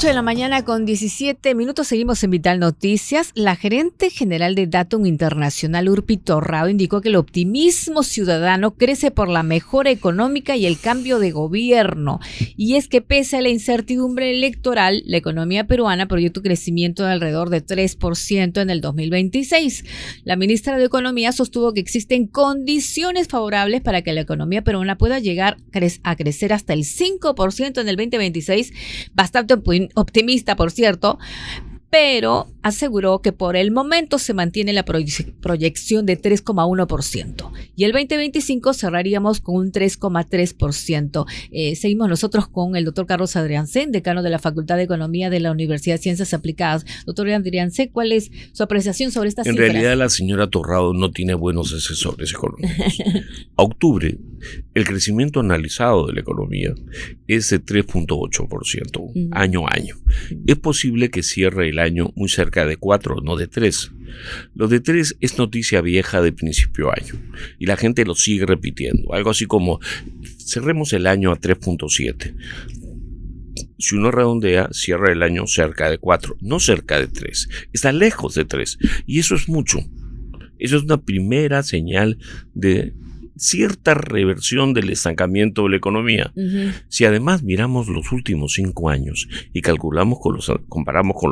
8 de la mañana con 17 minutos, seguimos en Vital Noticias. La gerente general de Datum Internacional, Urpi Torrado, indicó que el optimismo ciudadano crece por la mejora económica y el cambio de gobierno. Y es que pese a la incertidumbre electoral, la economía peruana proyecta un crecimiento de alrededor de 3% en el 2026. La ministra de Economía sostuvo que existen condiciones favorables para que la economía peruana pueda llegar a crecer hasta el 5% en el 2026, bastante optimista, por cierto, pero aseguró que por el momento se mantiene la proyección de 3,1% y el 2025 cerraríamos con un 3,3%. Seguimos nosotros con el doctor Carlos Adriancén, decano de la Facultad de Economía de la Universidad de Ciencias Aplicadas. Doctor Adriancén, ¿cuál es su apreciación sobre estas cifras? En realidad la señora Torrado no tiene buenos asesores económicos. A octubre, el crecimiento analizado de la economía es de 3,8% año a año. Es posible que cierre el año muy cerca de 4, no de 3. Lo de 3 es noticia vieja de principio de año y la gente lo sigue repitiendo. Algo así como cerremos el año a 3,7. Si uno redondea, cierra el año cerca de 4, no cerca de 3. Está lejos de 3 y eso es mucho. Eso es una primera señal de cierta reversión del estancamiento de la economía. Si además miramos los últimos 5 años y comparamos con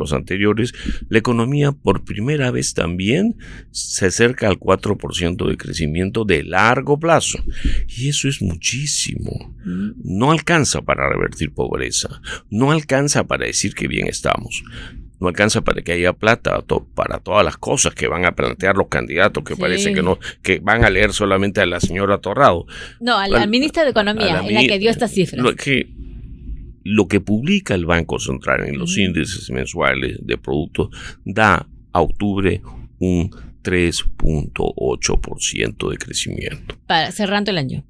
los anteriores, la economía por primera vez también se acerca al 4% de crecimiento de largo plazo. Y eso es muchísimo. No alcanza para revertir pobreza. No alcanza para decir que bien estamos. No alcanza para que haya plata para todas las cosas que van a plantear los candidatos, que parece que no, que van a leer solamente a la señora Torrado. No, al ministro de Economía, en la que dio estas cifras. Lo que publica el Banco Central en los índices mensuales de productos da a octubre un 3,8% de crecimiento. Cerrando el año.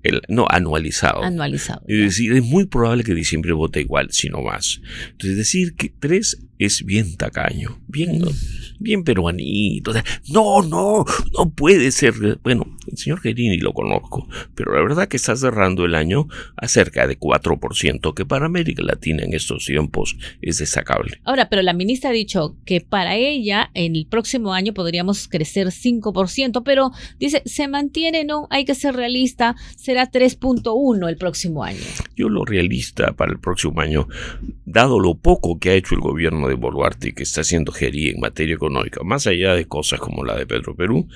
Anualizado. Es decir, es muy probable que diciembre vote igual, si no más. Entonces, decir que 3 es bien tacaño, bien peruanito. O sea, no puede ser. Bueno, el señor Gerini lo conozco, pero la verdad que está cerrando el año a cerca de 4%, que para América Latina en estos tiempos es destacable. Ahora, pero la ministra ha dicho que para ella en el próximo año podríamos crecer 5%, pero dice, se mantiene, no, hay que ser realista, será 3,1% el próximo año. Yo lo realista para el próximo año, dado lo poco que ha hecho el gobierno de Boluarte y que está haciendo Gerí en materia económica, más allá de cosas como la de Petroperú,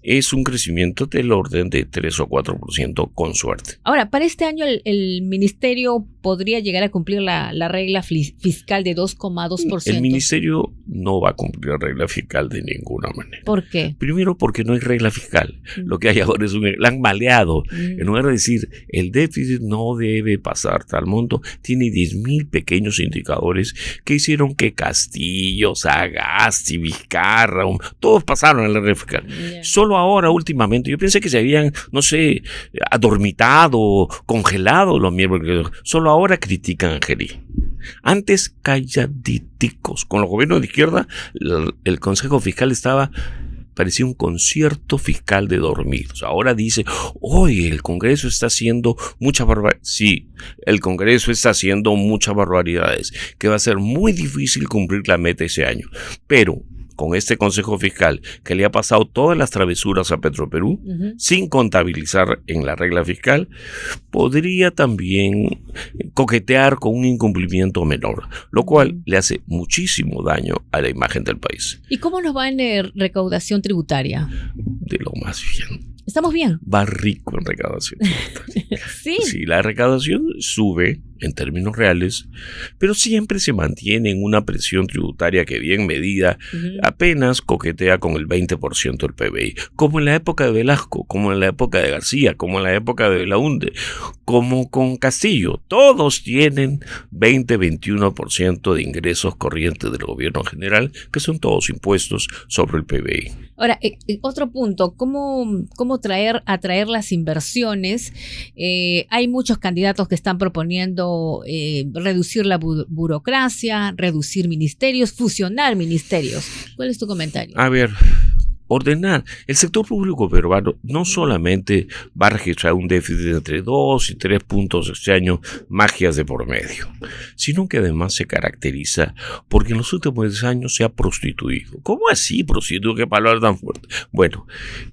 es un crecimiento del orden de 3 o 4% con suerte. Ahora, para este año el ministerio podría llegar a cumplir la regla fiscal de 2,2%. El ministerio no va a cumplir la regla fiscal de ninguna manera. ¿Por qué? Primero porque no hay regla fiscal. Lo que hay ahora es la han maleado. En lugar de decir el déficit no debe pasar tal monto, tiene 10,000 pequeños indicadores que hicieron que Castillo, Sagasti, Vizcarra, todos pasaron a la regla fiscal. Solo ahora, últimamente, yo pensé que se habían, adormitado, congelado los miembros. Solo ahora critican a Gerí. Antes calladiticos. Con los gobiernos de izquierda, el Consejo Fiscal parecía un concierto fiscal de dormir. O sea, ahora dice, oye, el Congreso está haciendo muchas barbaridades. Sí, el Congreso está haciendo muchas barbaridades, que va a ser muy difícil cumplir la meta ese año. Pero con este Consejo Fiscal que le ha pasado todas las travesuras a Petroperú, sin contabilizar en la regla fiscal, podría también coquetear con un incumplimiento menor, lo cual le hace muchísimo daño a la imagen del país. ¿Y cómo nos va en recaudación tributaria? De lo más bien. ¿Estamos bien? Va rico en recaudación tributaria. ¿Sí? Sí, la recaudación sube en términos reales, pero siempre se mantiene en una presión tributaria que bien medida apenas coquetea con el 20% del PBI, como en la época de Velasco, como en la época de García, como en la época de Belaúnde, como con Castillo. Todos tienen 20-21% de ingresos corrientes del gobierno general, que son todos impuestos sobre el PBI. Ahora, otro punto, ¿cómo atraer las inversiones? Hay muchos candidatos que están proponiendo reducir la burocracia, reducir ministerios, fusionar ministerios. ¿Cuál es tu comentario? A ver, ordenar. El sector público peruano no solamente va a registrar un déficit de entre 2 y 3 puntos este año, magias de por medio, sino que además se caracteriza porque en los últimos 10 años se ha prostituido. ¿Cómo así prostituido? ¿Qué palabra tan fuerte? Bueno,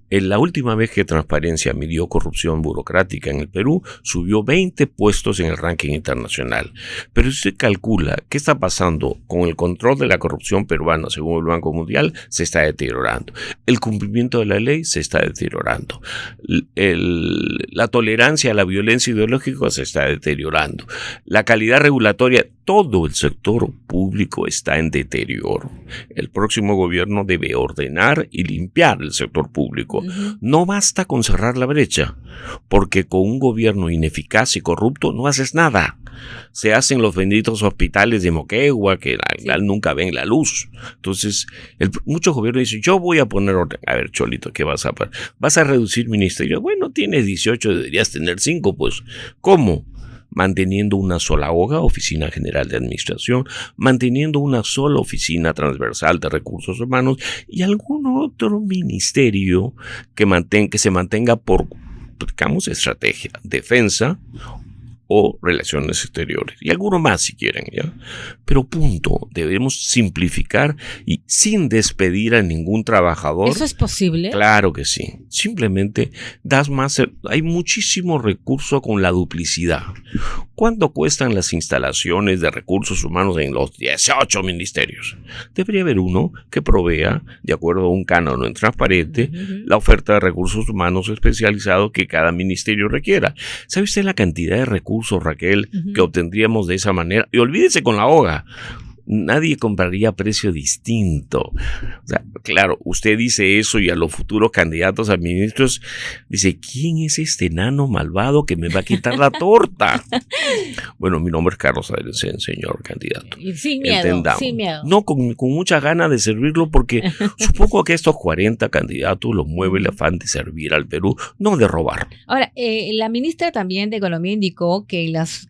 en la última vez que Transparencia midió corrupción burocrática en el Perú, subió 20 puestos en el ranking internacional. Pero si se calcula qué está pasando con el control de la corrupción peruana según el Banco Mundial, se está deteriorando. El cumplimiento de la ley se está deteriorando. La tolerancia a la violencia ideológica se está deteriorando. La calidad regulatoria, todo el sector público está en deterioro. El próximo gobierno debe ordenar y limpiar el sector público. No basta con cerrar la brecha, porque con un gobierno ineficaz y corrupto no haces nada. Se hacen los benditos hospitales de Moquegua que nunca ven la luz. Entonces, muchos gobiernos dicen, yo voy a poner orden. A ver, Cholito, ¿qué vas a hacer? ¿Vas a reducir ministerios? Bueno, tienes 18, deberías tener 5, pues. ¿Cómo? Manteniendo una sola OGA, Oficina General de Administración, manteniendo una sola oficina transversal de recursos humanos y algún otro ministerio que se mantenga por, digamos, estrategia, defensa o relaciones exteriores, y alguno más si quieren, ¿ya? Pero punto, debemos simplificar y sin despedir a ningún trabajador. ¿Eso es posible? Claro que sí, simplemente das más, hay muchísimo recurso con la duplicidad. ¿Cuánto cuestan las instalaciones de recursos humanos en los 18 ministerios? Debería haber uno que provea, de acuerdo a un canon transparente, la oferta de recursos humanos especializados que cada ministerio requiera. ¿Sabe usted la cantidad de recursos, Raquel, que obtendríamos de esa manera? Y olvídese con la OGA. Nadie compraría a precio distinto. O sea, claro, usted dice eso y a los futuros candidatos a ministros dice, ¿quién es este enano malvado que me va a quitar la torta? Bueno, mi nombre es Carlos Adrián, señor candidato. Sin miedo, entendamos. sin miedo. No, con muchas ganas de servirlo, porque supongo que estos 40 candidatos los mueve el afán de servir al Perú, no de robar. Ahora, la ministra también de Economía indicó que las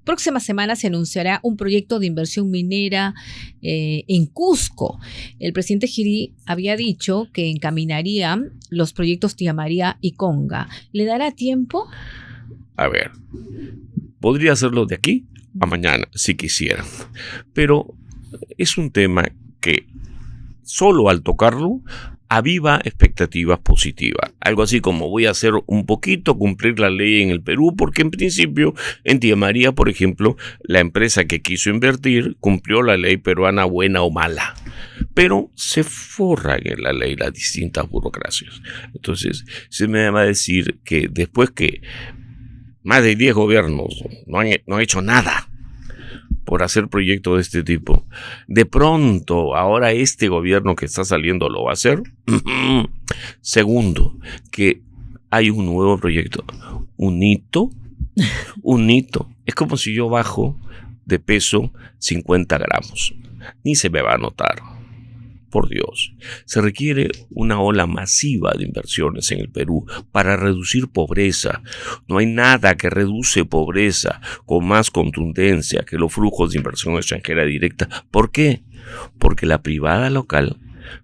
próximas semanas se anunciará un proyecto de inversión minera en Cusco. El presidente Girí había dicho que encaminaría los proyectos Tía María y Conga. ¿Le dará tiempo? A ver, podría hacerlo de aquí a mañana, si quisieran. Pero es un tema que solo al tocarlo aviva expectativas positivas. Algo así como voy a hacer un poquito cumplir la ley en el Perú, porque en principio en Tía María, por ejemplo, la empresa que quiso invertir cumplió la ley peruana buena o mala, pero se forran en la ley las distintas burocracias. Entonces, se me va a decir que después que más de 10 gobiernos no han hecho nada por hacer proyectos de este tipo, de pronto ahora este gobierno que está saliendo lo va a hacer. Segundo, que hay un nuevo proyecto, un hito. Es como si yo bajo de peso 50 gramos, ni se me va a notar. Por Dios, se requiere una ola masiva de inversiones en el Perú para reducir pobreza. No hay nada que reduce pobreza con más contundencia que los flujos de inversión extranjera directa. ¿Por qué? Porque la privada local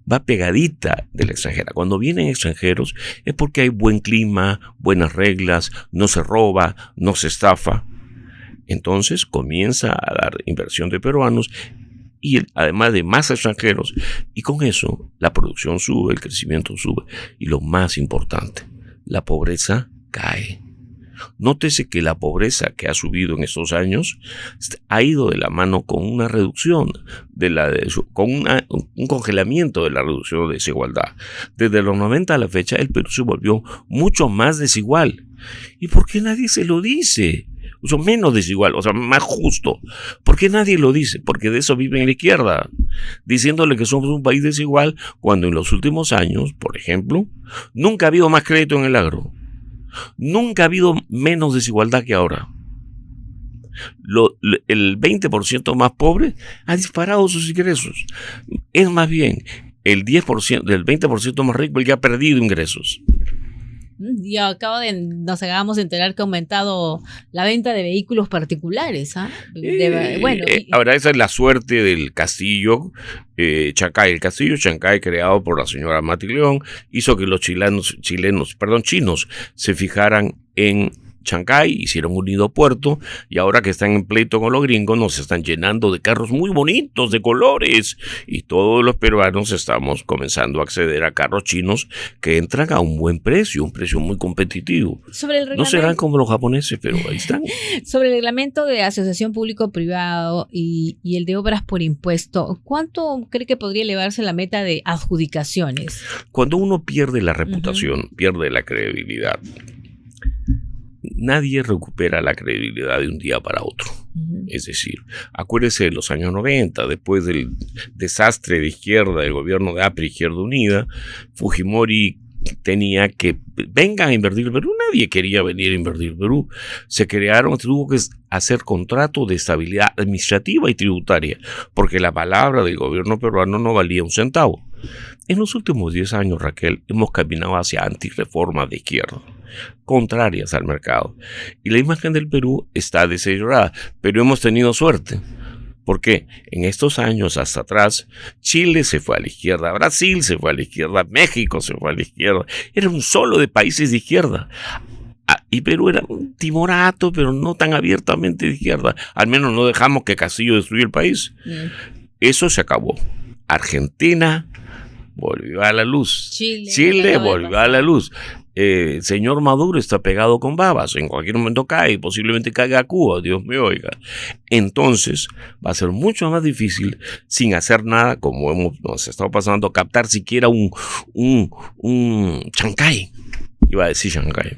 va pegadita de la extranjera. Cuando vienen extranjeros es porque hay buen clima, buenas reglas, no se roba, no se estafa. Entonces comienza a dar inversión de peruanos y además de más extranjeros, y con eso la producción sube, el crecimiento sube, y lo más importante, la pobreza cae. Nótese que la pobreza que ha subido en estos años ha ido de la mano con una reducción con un congelamiento de la reducción de desigualdad. Desde los 90 a la fecha el Perú se volvió mucho más desigual. ¿Y por qué nadie se lo dice? O sea, menos desigual, o sea, más justo. ¿Por qué nadie lo dice? Porque de eso vive en la izquierda, diciéndole que somos un país desigual, cuando en los últimos años, por ejemplo, nunca ha habido más crédito en el agro. Nunca ha habido menos desigualdad que ahora. El 20% más pobre ha disparado sus ingresos. Es más bien el 10%, del 20% más rico, el que ha perdido ingresos. Y nos acabamos de enterar que ha aumentado la venta de vehículos particulares. Ahora esa es la suerte del castillo Chancay. El castillo Chancay, creado por la señora Mati León, hizo que los chinos se fijaran en Chancay, hicieron un nido puerto, y ahora que están en pleito con los gringos nos están llenando de carros muy bonitos, de colores, y todos los peruanos estamos comenzando a acceder a carros chinos que entran a un buen precio, un precio muy competitivo. No serán como los japoneses, pero ahí están. Sobre el reglamento de asociación público-privado y el de obras por impuesto, ¿cuánto cree que podría elevarse la meta de adjudicaciones? Cuando uno pierde la reputación, pierde la credibilidad. Nadie recupera la credibilidad de un día para otro. Es decir, acuérdese de los años 90, después del desastre de izquierda, del gobierno de APRA, Izquierda Unida, Fujimori tenía que vengan a invertir en Perú. Nadie quería venir a invertir en Perú. Tuvo que hacer contratos de estabilidad administrativa y tributaria, porque la palabra del gobierno peruano no valía un centavo. En los últimos 10 años, Raquel, hemos caminado hacia antirreformas de izquierda, contrarias al mercado. Y la imagen del Perú está deteriorada, pero hemos tenido suerte. Porque en estos años hasta atrás, Chile se fue a la izquierda, Brasil se fue a la izquierda, México se fue a la izquierda. Era un solo de países de izquierda. Y Perú era un timorato, pero no tan abiertamente de izquierda. Al menos no dejamos que Castillo destruyera el país. Eso se acabó. Argentina volvió a la luz. Chile volvió a la luz. El señor Maduro está pegado con babas. En cualquier momento cae, posiblemente caiga a Cuba, Dios me oiga. Entonces va a ser mucho más difícil, sin hacer nada, como nos estado pasando, captar siquiera un Chancay. Iba a decir Chancay.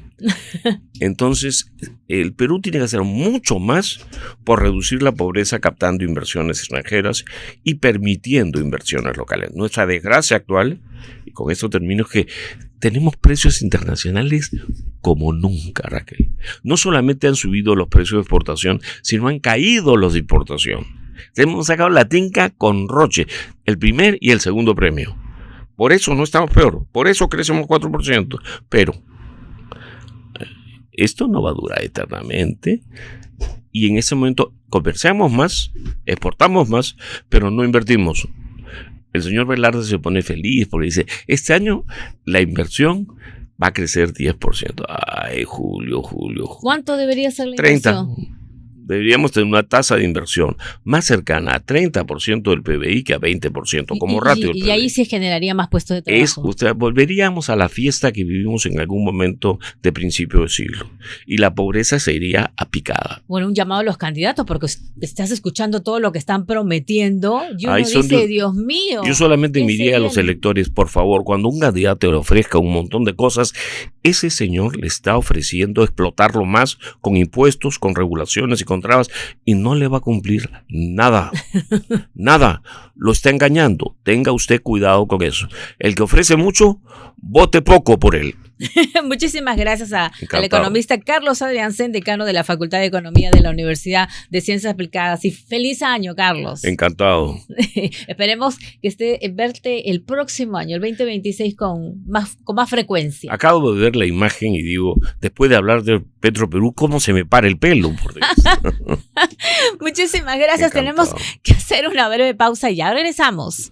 Entonces, el Perú tiene que hacer mucho más por reducir la pobreza, captando inversiones extranjeras y permitiendo inversiones locales. Nuestra desgracia actual, y con esto termino, es que tenemos precios internacionales como nunca, Raquel. No solamente han subido los precios de exportación, sino han caído los de importación. Hemos sacado la tinca con Roche, el primer y el segundo premio. Por eso no estamos peor, por eso crecemos 4%, pero esto no va a durar eternamente, y en ese momento comerciamos más, exportamos más, pero no invertimos. El señor Velarde se pone feliz porque dice, este año la inversión va a crecer 10%. Ay, Julio. ¿Cuánto debería ser la 30. inversión? Deberíamos tener una tasa de inversión más cercana a 30% del PBI que a 20% como ratio del PBI. Y ahí se generaría más puestos de trabajo. Volveríamos a la fiesta que vivimos en algún momento de principio de siglo. Y la pobreza se iría a picada. Bueno, un llamado a los candidatos, porque estás escuchando todo lo que están prometiendo. Y uno dice, Dios mío. Yo solamente me diría a los electores, por favor, cuando un candidato le ofrezca un montón de cosas, ese señor le está ofreciendo explotarlo más con impuestos, con regulaciones y con trabas, y no le va a cumplir nada. Nada. Lo está engañando. Tenga usted cuidado con eso. El que ofrece mucho, vote poco por él. Muchísimas gracias al economista Carlos Adriansen, decano de la Facultad de Economía de la Universidad de Ciencias Aplicadas. Y feliz año, Carlos. Encantado. Esperemos que verte el próximo año, el 2026, con más frecuencia. Acabo de ver la imagen y digo, después de hablar de Petroperú, ¿cómo se me para el pelo? Por Dios. Muchísimas gracias. Encantado. Tenemos que hacer una breve pausa y ya regresamos.